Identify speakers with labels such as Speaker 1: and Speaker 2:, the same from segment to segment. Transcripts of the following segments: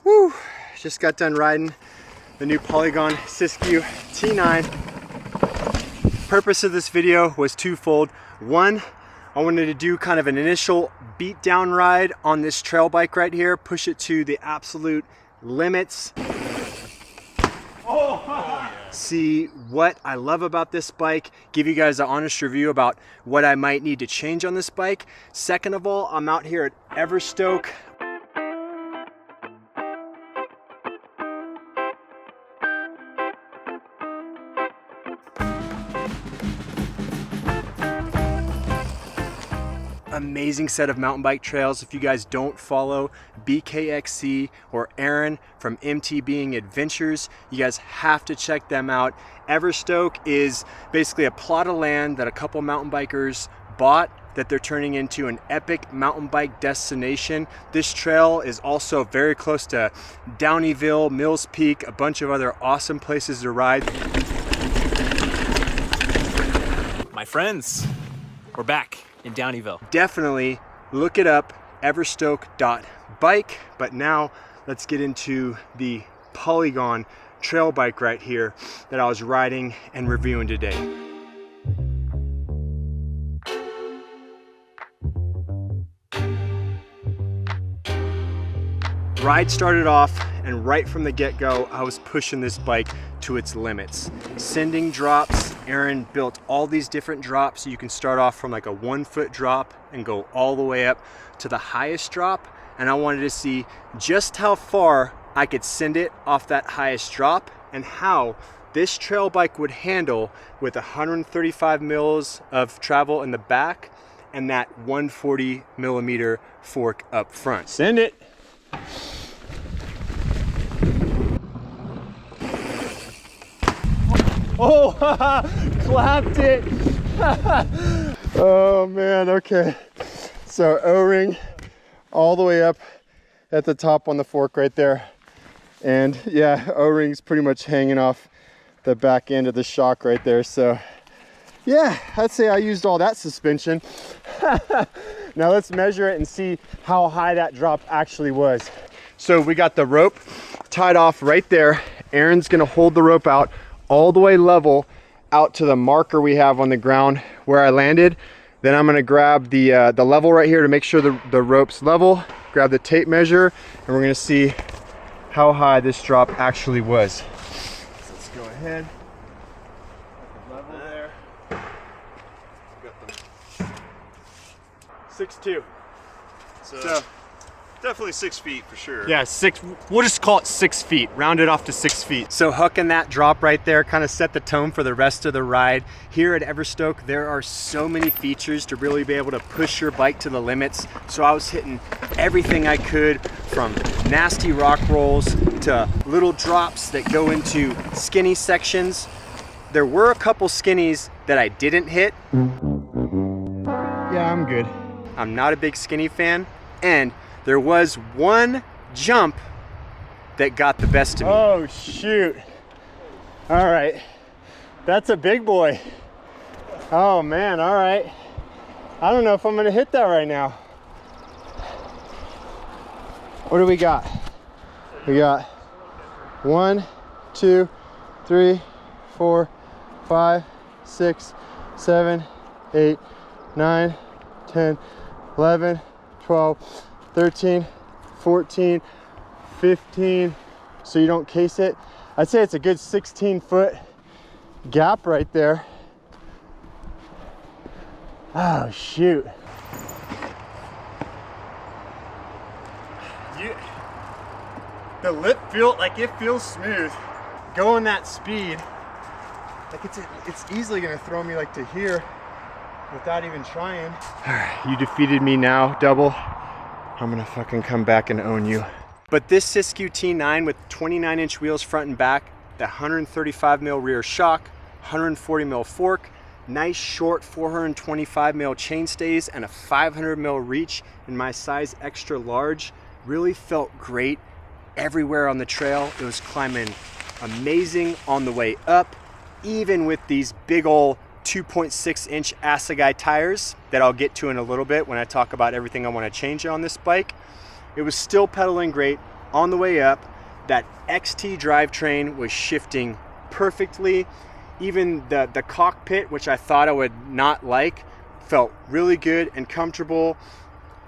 Speaker 1: Woo! Just got done riding the new Polygon Siskiu T9. Purpose of this video was twofold. One, I wanted to do kind of an initial beat down ride on this trail bike right here, push it to the absolute limits. See what I love about this bike, give you guys an honest review about what I might need to change on this bike. Second of all, I'm out here at Everstoke. Amazing set of mountain bike trails. If you guys don't follow BKXC or Aaron from MTBing Adventures, you guys have to check them out. Everstoke is basically a plot of land that a couple mountain bikers bought that they're turning into an epic mountain bike destination. This trail is also very close to Downeyville, Mills Peak, a bunch of other awesome places to ride.
Speaker 2: My friends, we're back in Downeyville.
Speaker 1: Definitely look it up, everstoke.bike. But now let's get into the Polygon trail bike right here that I was riding and reviewing today. Ride started off, and right from the get-go I was pushing this bike to its limits. Sending drops. Aaron built all these different drops. You can start off from like a 1 foot drop and go all the way up to the highest drop, and I wanted to see just how far I could send it off that highest drop and how this trail bike would handle with 135 mils of travel in the back and that 140 millimeter fork up front. Send it. Oh, clapped it. Oh man, okay. So O-ring all the way up at the top on the fork right there. And yeah, O-ring's pretty much hanging off the back end of the shock right there. So yeah, I'd say I used all that suspension. Now let's measure it and see how high that drop actually was. So we got the rope tied off right there. Aaron's gonna hold the rope out all the way level out to the marker we have on the ground where I landed. Then I'm gonna grab the level right here to make sure the rope's level, grab the tape measure, and we're gonna see how high this drop actually was. So let's go ahead. Level there. Got them. 6'2". So
Speaker 3: definitely 6 feet for sure.
Speaker 1: Yeah, we'll just call it 6 feet, round it off to 6 feet. So hooking that drop right there kind of set the tone for the rest of the ride. Here at Everstoke, there are so many features to really be able to push your bike to the limits. So I was hitting everything I could, from nasty rock rolls to little drops that go into skinny sections. There were a couple skinnies that I didn't hit. Yeah, I'm good. I'm not a big skinny fan, and there was one jump that got the best of me. Oh shoot. All right, that's a big boy. Oh man, all right. I don't know if I'm gonna hit that right now. What do we got? We got 1, 2, 3, 4, 5, 6, 7, 8, 9, 10, 11, 12, 13, 14, 15, so you don't case it. I'd say it's a good 16-foot gap right there. Oh, shoot. The lip feels smooth. Going that speed, like it's easily gonna throw me like to here without even trying. All right, you defeated me now, double. I'm gonna fucking come back and own you. But this Siskiu T9 with 29-inch wheels front and back, the 135 mil rear shock, 140 mil fork, nice short 425 mil chain stays, and a 500 mil reach in my size extra large, really felt great everywhere on the trail. It was climbing amazing on the way up, even with these big ol' 2.6-inch Assegai tires that I'll get to in a little bit when I talk about everything I want to change on this bike. It was still pedaling great, on the way up, that XT drivetrain was shifting perfectly. Even the cockpit, which I thought I would not like, felt really good and comfortable.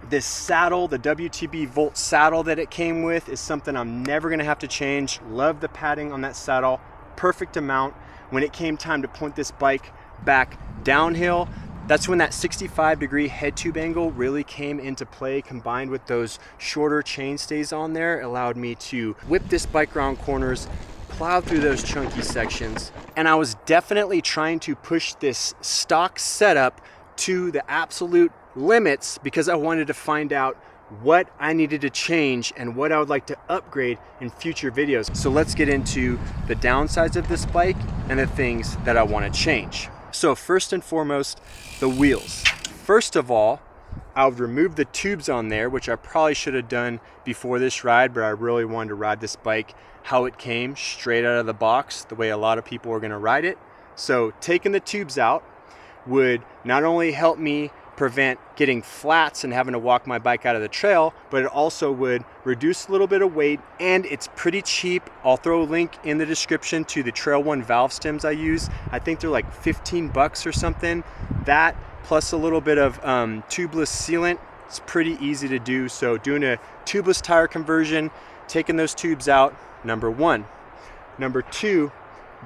Speaker 1: This saddle, the WTB Volt saddle that it came with, is something I'm never gonna have to change. Love the padding on that saddle, perfect amount. When it came time to point this bike back downhill, that's when that 65-degree head tube angle really came into play, combined with those shorter chain stays on there, allowed me to whip this bike around corners, plow through those chunky sections. And I was definitely trying to push this stock setup to the absolute limits because I wanted to find out what I needed to change and what I would like to upgrade in future videos. So let's get into the downsides of this bike and the things that I want to change. So first and foremost, the wheels. First of all, I would remove the tubes on there, which I probably should have done before this ride, but I really wanted to ride this bike how it came, straight out of the box, the way a lot of people are gonna ride it. So taking the tubes out would not only help me prevent getting flats and having to walk my bike out of the trail, but it also would reduce a little bit of weight, and it's pretty cheap. I'll throw a link in the description to the Trail One valve stems I use. I think they're like 15 bucks or something. That plus a little bit of tubeless sealant, it's pretty easy to do. So doing a tubeless tire conversion, taking those tubes out, number one. Number two,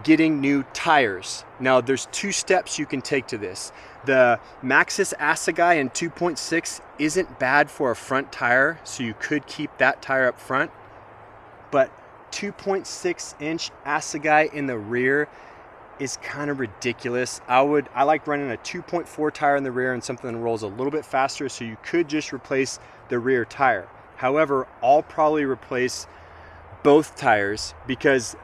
Speaker 1: getting new tires. Now there's two steps you can take to this. The Maxxis Assegai in 2.6 isn't bad for a front tire, so you could keep that tire up front, but 2.6-inch Assegai in the rear is kind of ridiculous. I like running a 2.4 tire in the rear and something that rolls a little bit faster, so you could just replace the rear tire. However, I'll probably replace both tires because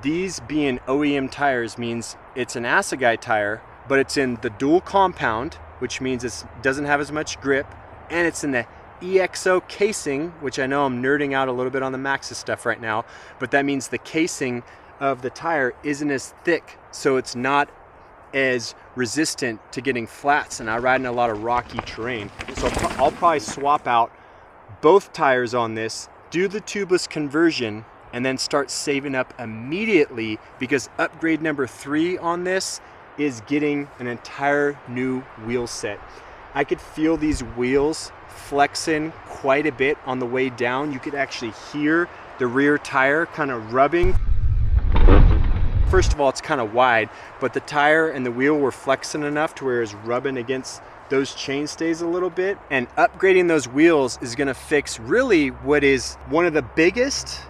Speaker 1: these being OEM tires means it's an Assegai tire, but it's in the dual compound, which means it doesn't have as much grip, and it's in the EXO casing, which I know I'm nerding out a little bit on the Maxxis stuff right now, but that means the casing of the tire isn't as thick, so it's not as resistant to getting flats, and I ride in a lot of rocky terrain. So I'll probably swap out both tires on this, do the tubeless conversion, and then start saving up immediately, because upgrade number 3 on this is getting an entire new wheel set. I could feel these wheels flexing quite a bit on the way down. You could actually hear the rear tire kind of rubbing. First of all, it's kind of wide, but the tire and the wheel were flexing enough to where it's rubbing against those chain stays a little bit. And upgrading those wheels is gonna fix really what is one of the biggest,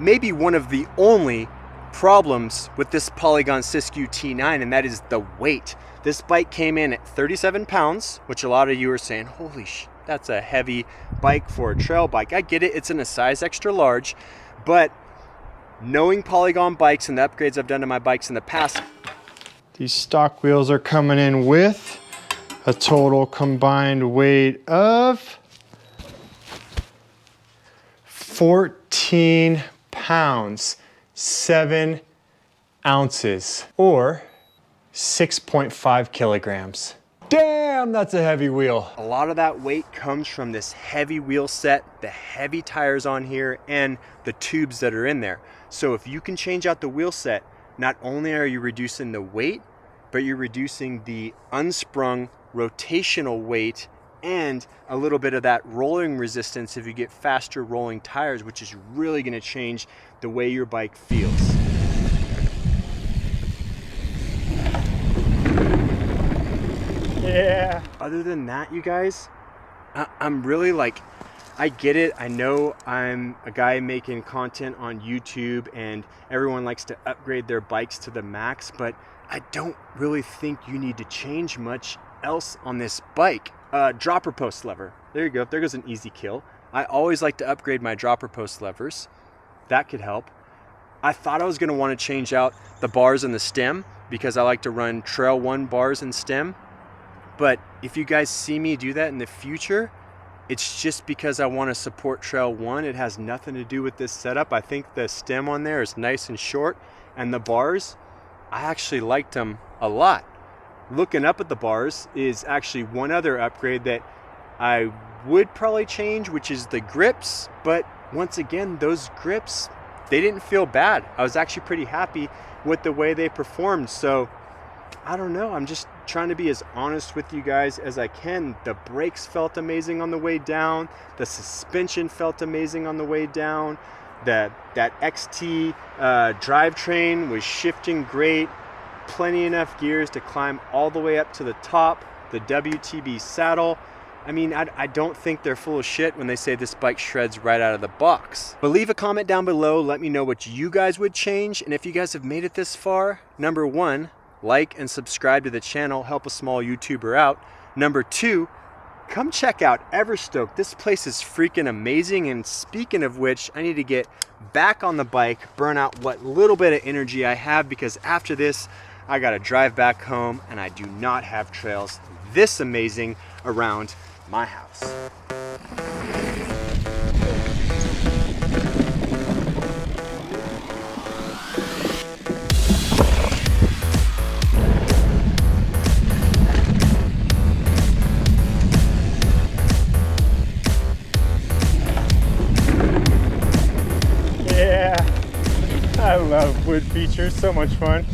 Speaker 1: maybe one of the only problems with this Polygon Siskiu T9, and that is the weight. This bike came in at 37 pounds, which a lot of you are saying, holy sh, that's a heavy bike for a trail bike. I get it, it's in a size extra large, but knowing Polygon bikes and the upgrades I've done to my bikes in the past, these stock wheels are coming in with a total combined weight of 14 pounds, 7 ounces, or 6.5 kilograms. Damn, that's a heavy wheel. A lot of that weight comes from this heavy wheel set, the heavy tires on here, and the tubes that are in there. So if you can change out the wheel set, not only are you reducing the weight, but you're reducing the unsprung rotational weight and a little bit of that rolling resistance if you get faster rolling tires, which is really going to change the way your bike feels. Yeah. Other than that, you guys, I'm really like, I get it. I know I'm a guy making content on YouTube and everyone likes to upgrade their bikes to the max, but I don't really think you need to change much else on this bike. Dropper post lever. There you go. There goes an easy kill. I always like to upgrade my dropper post levers. That could help. I thought I was going to want to change out the bars and the stem because I like to run Trail One bars and stem. But if you guys see me do that in the future, it's just because I want to support Trail One. It has nothing to do with this setup. I think the stem on there is nice and short, and the bars, I actually liked them a lot. Looking up at the bars is actually one other upgrade that I would probably change, which is the grips, but once again, those grips, they didn't feel bad. I was actually pretty happy with the way they performed. So I don't know, I'm just trying to be as honest with you guys as I can. The brakes felt amazing on the way down. The suspension felt amazing on the way down. That XT drivetrain was shifting great. Plenty enough gears to climb all the way up to the top. The WTB saddle, I mean, I don't think they're full of shit when they say this bike shreds right out of the box. But leave a comment down below, let me know what you guys would change. And if you guys have made it this far, number one, like and subscribe to the channel, help a small YouTuber out. Number two, come check out Everstoke. This place is freaking amazing. And speaking of which, I need to get back on the bike, burn out what little bit of energy I have, because after this, I gotta drive back home and I do not have trails this amazing around my house. Yeah, I love wood features, so much fun.